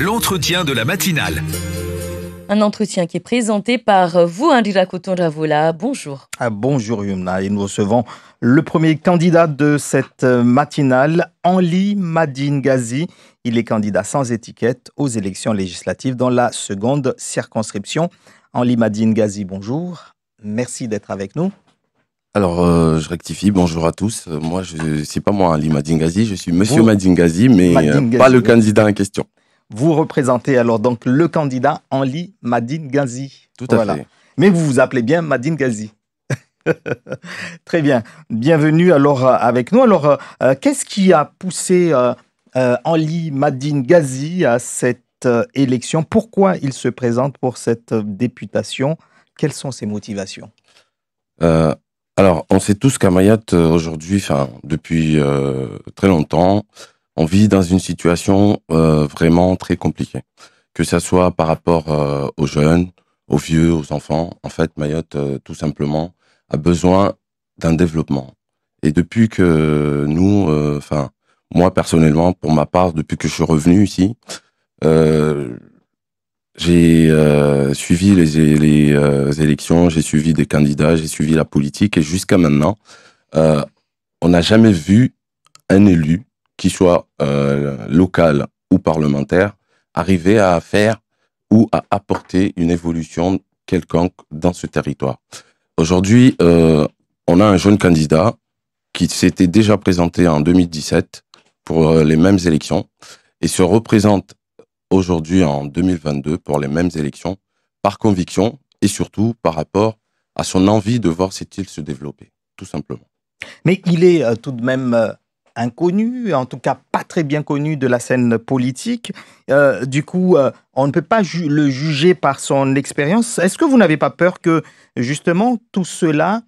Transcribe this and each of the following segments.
L'entretien de la matinale. Un entretien qui est présenté par vous, Indira Koton-Ravola. Bonjour. Bonjour Yumna, et nous recevons le premier candidat de cette matinale, Henli Madine Gazi. Il est candidat sans étiquette aux élections législatives dans la seconde circonscription. Henli Madine Gazi, bonjour. Merci d'être avec nous. Alors, je rectifie, bonjour à tous. Moi, c'est pas moi, Henli Madine Gazi, je suis Monsieur Madine Gazi, mais pas le candidat en question. Vous représentez alors donc le candidat Henli Madine Gazi. Tout à fait. Mais vous vous appelez bien Madine Gazi. Très bien. Bienvenue alors avec nous. Alors, qu'est-ce qui a poussé Henli Madine Gazi à cette élection? Pourquoi il se présente pour cette députation? Quelles sont ses motivations? Alors, on sait tous qu'à Mayotte, aujourd'hui, depuis très longtemps, on vit dans une situation vraiment très compliquée. Que ça soit par rapport aux jeunes, aux vieux, aux enfants. En fait, Mayotte, tout simplement, a besoin d'un développement. Et depuis que nous, moi personnellement, pour ma part, depuis que je suis revenu ici, j'ai suivi les élections, j'ai suivi des candidats, j'ai suivi la politique, et jusqu'à maintenant, on n'a jamais vu un élu, qui soit local ou parlementaire, arriver à faire ou à apporter une évolution quelconque dans ce territoire. Aujourd'hui, on a un jeune candidat qui s'était déjà présenté en 2017 pour les mêmes élections et se représente aujourd'hui en 2022 pour les mêmes élections par conviction et surtout par rapport à son envie de voir cette île se développer, tout simplement. Mais il est tout de même inconnu, en tout cas pas très bien connu de la scène politique. Du coup, on ne peut pas le juger par son expérience. Est-ce que vous n'avez pas peur que justement tout cela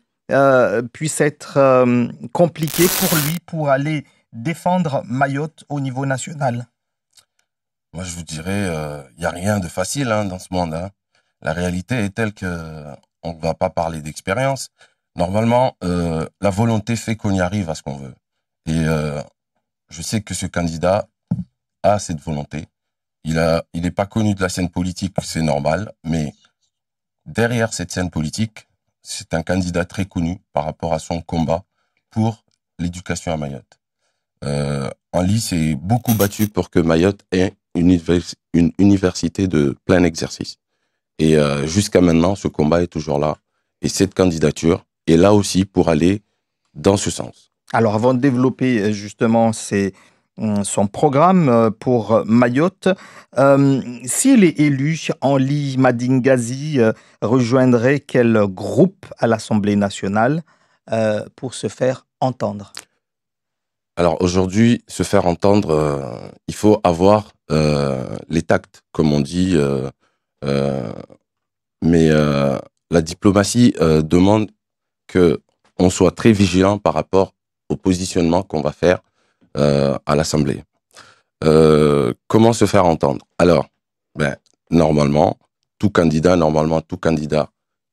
puisse être compliqué pour lui pour aller défendre Mayotte au niveau national? Moi, je vous dirais, il n'y a rien de facile dans ce monde. La réalité est telle qu'on ne va pas parler d'expérience. Normalement, la volonté fait qu'on y arrive à ce qu'on veut. Et je sais que ce candidat a cette volonté. Il n'est pas connu de la scène politique, c'est normal, mais derrière cette scène politique, c'est un candidat très connu par rapport à son combat pour l'éducation à Mayotte. Henli s'est beaucoup battu pour que Mayotte ait une université de plein exercice. Et jusqu'à maintenant, ce combat est toujours là. Et cette candidature est là aussi pour aller dans ce sens. Alors, avant de développer justement son programme pour Mayotte, s'il est élu, Henli Madine Gazi rejoindrait quel groupe à l'Assemblée nationale pour se faire entendre? Alors aujourd'hui, se faire entendre, il faut avoir les tacts, comme on dit, mais la diplomatie demande qu'on soit très vigilant par rapport au positionnement qu'on va faire à l'Assemblée. Comment se faire entendre? Alors, normalement, tout candidat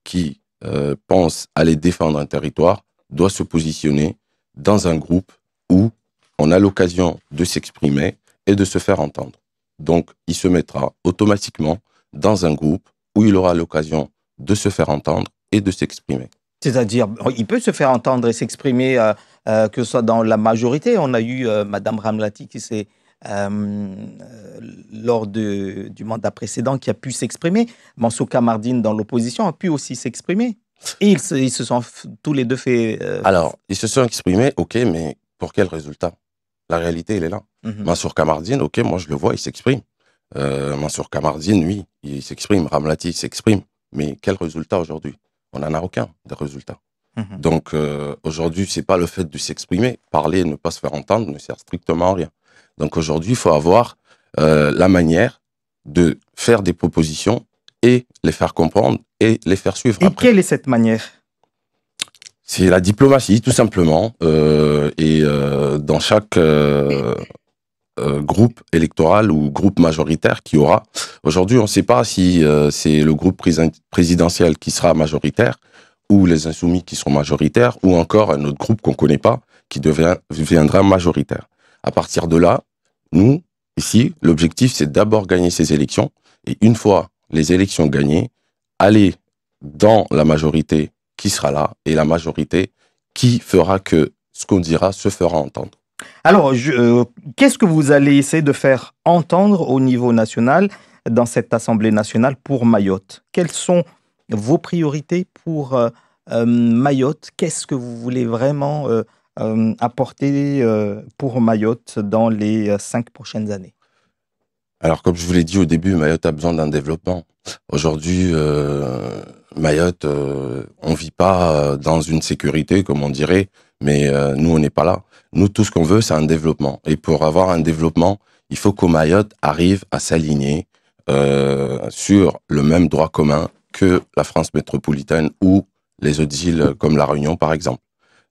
qui pense aller défendre un territoire doit se positionner dans un groupe où on a l'occasion de s'exprimer et de se faire entendre. Donc, il se mettra automatiquement dans un groupe où il aura l'occasion de se faire entendre et de s'exprimer. C'est-à-dire, il peut se faire entendre et s'exprimer, que ce soit dans la majorité. On a eu Madame Ramlati qui s'est, lors du mandat précédent, qui a pu s'exprimer. Mansour Kamardine, dans l'opposition, a pu aussi s'exprimer. Et ils se sont tous les deux fait... Alors, ils se sont exprimés, ok, mais pour quel résultat? La réalité, elle est là. Mansour Kamardine, ok, moi je le vois, il s'exprime. Mansour Kamardine, oui, il s'exprime. Ramlati, il s'exprime. Mais quel résultat aujourd'hui? On n'en a aucun des résultats. Donc aujourd'hui, c'est pas le fait de s'exprimer. Parler, ne pas se faire entendre ne sert strictement à rien. Donc aujourd'hui, il faut avoir la manière de faire des propositions et les faire comprendre et les faire suivre. Et après, quelle est cette manière? C'est la diplomatie, tout simplement. Dans chaque groupe électoral ou groupe majoritaire qui aura. Aujourd'hui, on ne sait pas si c'est le groupe présidentiel qui sera majoritaire ou les insoumis qui seront majoritaires ou encore un autre groupe qu'on ne connaît pas qui deviendra majoritaire. À partir de là, nous, Ici, l'objectif, c'est d'abord gagner ces élections. Et une fois les élections gagnées, aller dans la majorité qui sera là et la majorité qui fera que ce qu'on dira se fera entendre. Alors, qu'est-ce que vous allez essayer de faire entendre au niveau national dans cette Assemblée nationale pour Mayotte? Quelles sont vos priorités pour Mayotte? Qu'est-ce que vous voulez vraiment apporter pour Mayotte dans les 5 prochaines années? Alors, comme je vous l'ai dit au début, Mayotte a besoin d'un développement. Aujourd'hui, Mayotte, on vit pas dans une sécurité, comme on dirait, mais nous, on n'est pas là. Nous, tout ce qu'on veut, c'est un développement. Et pour avoir un développement, il faut que Mayotte arrive à s'aligner sur le même droit commun que la France métropolitaine ou les autres îles comme La Réunion, par exemple.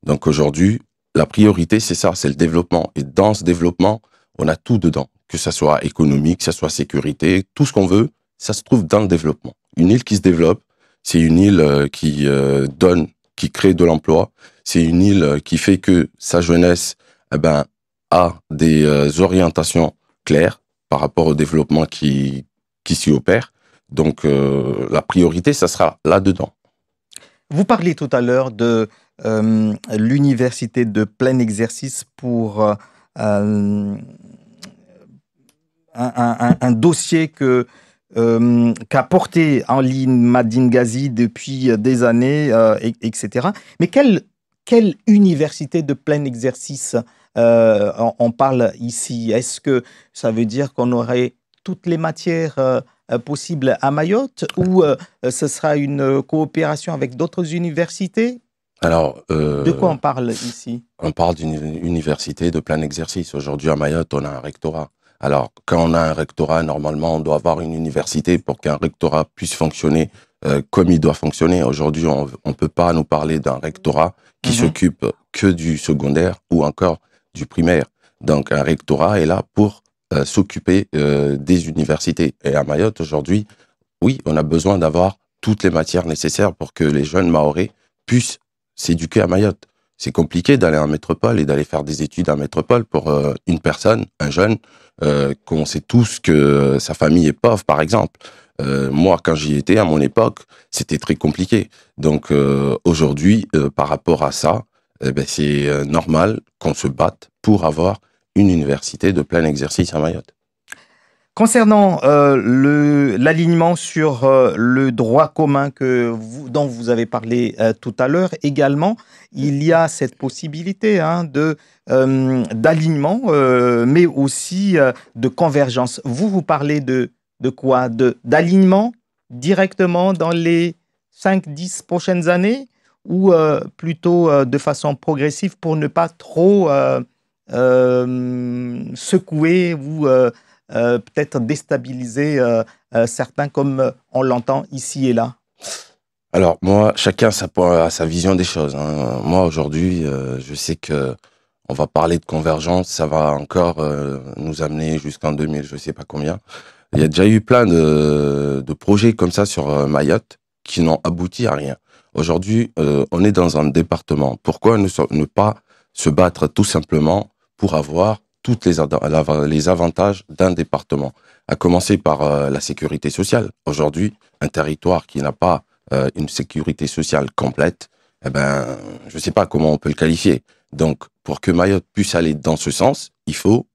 Donc aujourd'hui, la priorité, c'est ça, c'est le développement. Et dans ce développement, on a tout dedans. Que ça soit économique, que ça soit sécurité, tout ce qu'on veut, ça se trouve dans le développement. Une île qui se développe, c'est une île qui donne, qui crée de l'emploi. C'est une île qui fait que sa jeunesse a des orientations claires par rapport au développement qui s'y opère. Donc la priorité, ça sera là-dedans. Vous parliez tout à l'heure de l'université de plein exercice pour un dossier qu'a porté en ligne Madine Ghazi depuis des années, etc. Mais quelle université de plein exercice on parle ici? Est-ce que ça veut dire qu'on aurait toutes les matières possibles à Mayotte ou ce sera une coopération avec d'autres universités? Alors, De quoi on parle ici? on parle d'une université de plein exercice. Aujourd'hui, à Mayotte, on a un rectorat. Alors, quand on a un rectorat, normalement, on doit avoir une université pour qu'un rectorat puisse fonctionner comme il doit fonctionner. Aujourd'hui, on ne peut pas nous parler d'un rectorat qui s'occupe que du secondaire ou encore du primaire. Donc, un rectorat est là pour s'occuper des universités. Et à Mayotte, aujourd'hui, oui, on a besoin d'avoir toutes les matières nécessaires pour que les jeunes Mahorais puissent s'éduquer à Mayotte. C'est compliqué d'aller en métropole et d'aller faire des études en métropole pour une personne, un jeune, qu'on sait tous que sa famille est pauvre, par exemple. Moi, quand j'y étais, à mon époque, c'était très compliqué. Donc, aujourd'hui, par rapport à ça, c'est normal qu'on se batte pour avoir une université de plein exercice à Mayotte. Concernant l'alignement sur le droit commun dont vous avez parlé tout à l'heure, également, il y a cette possibilité d'alignement, mais aussi de convergence. Vous parlez de quoi? D'alignement directement dans les 5-10 prochaines années ou plutôt de façon progressive pour ne pas trop secouer ou peut-être déstabiliser certains comme on l'entend ici et là? Alors, moi, chacun a sa vision des choses. Moi, aujourd'hui, je sais que on va parler de convergence, ça va encore nous amener jusqu'en 2000, je sais pas combien. Il y a déjà eu plein de projets comme ça sur Mayotte qui n'ont abouti à rien. Aujourd'hui, on est dans un département. Pourquoi ne pas se battre tout simplement pour avoir toutes les avantages d'un département, à commencer par la sécurité sociale. Aujourd'hui, un territoire qui n'a pas une sécurité sociale complète, je ne sais pas comment on peut le qualifier. Donc, pour que Mayotte puisse aller dans ce sens, il faut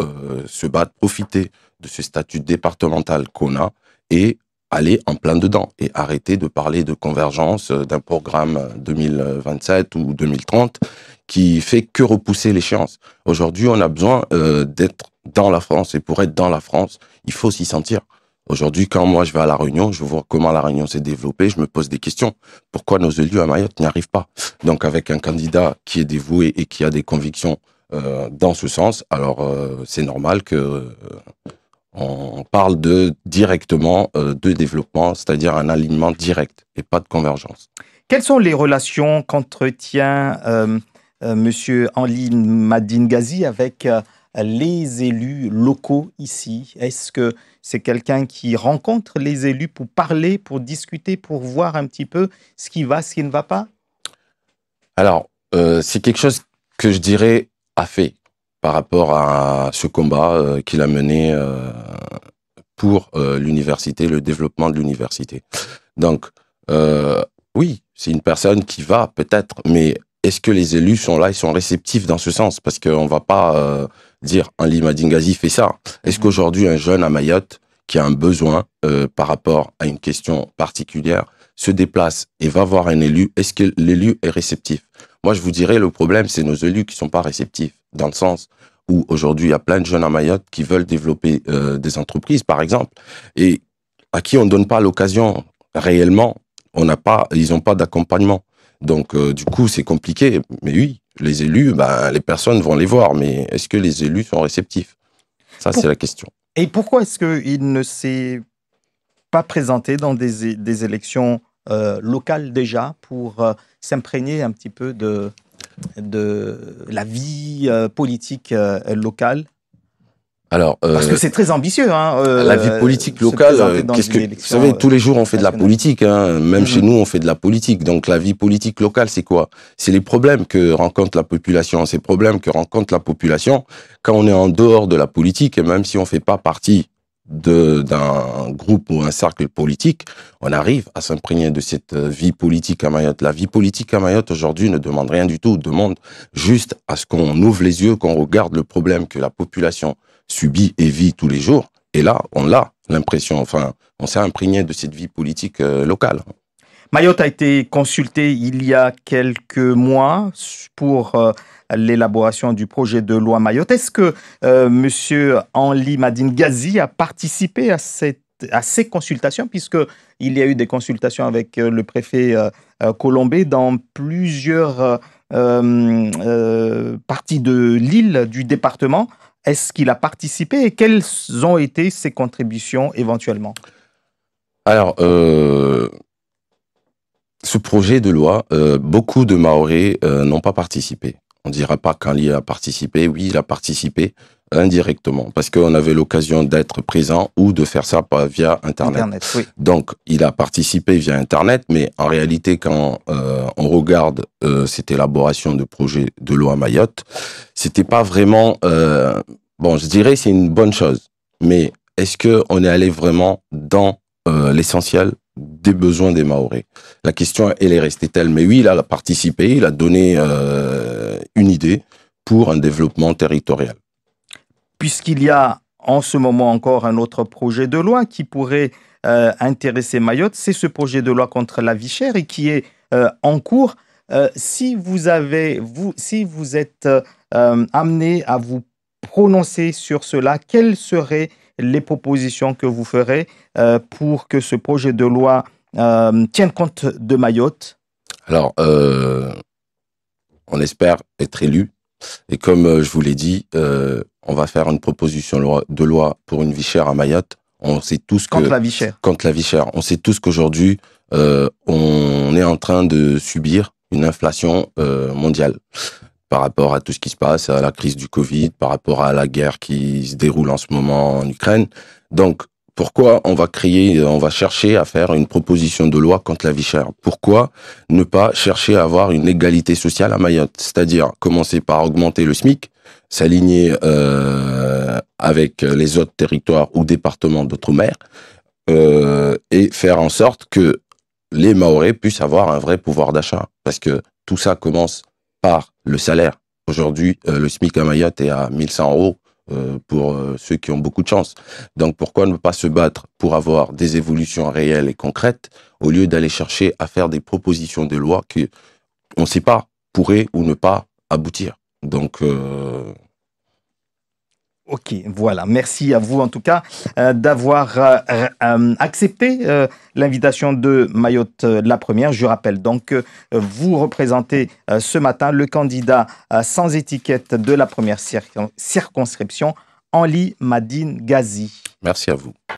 se battre, profiter de ce statut départemental qu'on a et aller en plein dedans et arrêter de parler de convergence d'un programme 2027 ou 2030 qui fait que repousser l'échéance. Aujourd'hui, on a besoin d'être dans la France et pour être dans la France, il faut s'y sentir. Aujourd'hui, quand moi je vais à La Réunion, je vois comment La Réunion s'est développée, je me pose des questions. Pourquoi nos élus à Mayotte n'y arrivent pas? Donc avec un candidat qui est dévoué et qui a des convictions dans ce sens, alors c'est normal que on parle directement de développement, c'est-à-dire un alignement direct et pas de convergence. Quelles sont les relations qu'entretient Monsieur Henri Madine Ghazi avec les élus locaux ici? Est-ce que c'est quelqu'un qui rencontre les élus pour parler, pour discuter, pour voir un petit peu ce qui va, ce qui ne va pas? Alors, c'est quelque chose que je dirais a fait. par rapport à ce combat qu'il a mené pour l'université, le développement de l'université. Donc, oui, c'est une personne qui va peut-être, mais est-ce que les élus sont là, ils sont réceptifs dans ce sens? Parce qu'on va pas dire Henli Madine Gazi fait ça. Est-ce qu'aujourd'hui, un jeune à Mayotte qui a un besoin par rapport à une question particulière se déplace et va voir un élu, est-ce que l'élu est réceptif? Moi, je vous dirais, le problème, c'est nos élus qui sont pas réceptifs, dans le sens où aujourd'hui, il y a plein de jeunes à Mayotte qui veulent développer des entreprises, par exemple, et à qui on ne donne pas l'occasion réellement, ils n'ont pas d'accompagnement. Donc, du coup, c'est compliqué. Mais oui, les élus, les personnes vont les voir, mais est-ce que les élus sont réceptifs? Ça, c'est la question. Et pourquoi est-ce qu'il ne s'est pas présenté dans des élections locales déjà pour s'imprégner un petit peu de la vie politique locale? Alors, parce que c'est très ambitieux. La vie politique locale, vous savez, tous les jours on fait de la politique, hein, même chez nous on fait de la politique. Donc la vie politique locale, c'est quoi? C'est les problèmes que rencontre la population, ces problèmes que rencontre la population quand on est en dehors de la politique, et même si on fait pas partie d'un groupe ou un cercle politique, on arrive à s'imprégner de cette vie politique à Mayotte. La vie politique à Mayotte aujourd'hui ne demande rien du tout, demande juste à ce qu'on ouvre les yeux, qu'on regarde le problème que la population subit et vit tous les jours. Et là, on a l'impression, on s'est imprégné de cette vie politique locale. Mayotte a été consulté il y a quelques mois pour l'élaboration du projet de loi Mayotte. Est-ce que M. Henli Madine Gazi a participé à ces consultations, puisqu'il y a eu des consultations avec le préfet Colombé dans plusieurs parties de l'île, du département? Est-ce qu'il a participé et quelles ont été ses contributions éventuellement? Alors, ce projet de loi, beaucoup de Mahorais n'ont pas participé. On ne dira pas qu'Henli a participé. Oui, il a participé indirectement parce qu'on avait l'occasion d'être présent ou de faire ça via Internet. Oui. Donc, il a participé via Internet, mais en réalité, quand on regarde cette élaboration de projet de loi Mayotte, c'était pas vraiment... bon, je dirais c'est une bonne chose, mais est-ce qu'on est allé vraiment dans l'essentiel des besoins des Mahorais? La question, elle est restée telle. Mais oui, il a participé, il a donné une idée pour un développement territorial. Puisqu'il y a en ce moment encore un autre projet de loi qui pourrait intéresser Mayotte, c'est ce projet de loi contre la vie chère et qui est en cours. Si vous êtes amené à vous prononcer sur cela, quelles seraient les propositions que vous ferez pour que ce projet de loi tienne compte de Mayotte? Alors, on espère être élu. Et comme je vous l'ai dit, on va faire une proposition de loi pour une vie chère à Mayotte. On sait tous que... Contre la vie chère. Contre la vie chère. On sait tous qu'aujourd'hui, on est en train de subir une inflation mondiale par rapport à tout ce qui se passe, à la crise du Covid, par rapport à la guerre qui se déroule en ce moment en Ukraine. Donc, pourquoi on va chercher à faire une proposition de loi contre la vie chère? Pourquoi ne pas chercher à avoir une égalité sociale à Mayotte? C'est-à-dire commencer par augmenter le SMIC, s'aligner avec les autres territoires ou départements d'outre-mer, et faire en sorte que les Mahorais puissent avoir un vrai pouvoir d'achat. Parce que tout ça commence par le salaire. Aujourd'hui, le SMIC à Mayotte est à 1100 €. Pour ceux qui ont beaucoup de chance. Donc pourquoi ne pas se battre pour avoir des évolutions réelles et concrètes au lieu d'aller chercher à faire des propositions de loi que on ne sait pas pourraient ou ne pas aboutir. Donc Ok, voilà. Merci à vous en tout cas d'avoir accepté l'invitation de Mayotte la première. Je rappelle donc que vous représentez ce matin le candidat sans étiquette de la première circonscription, Henli Madine Gazi. merci à vous.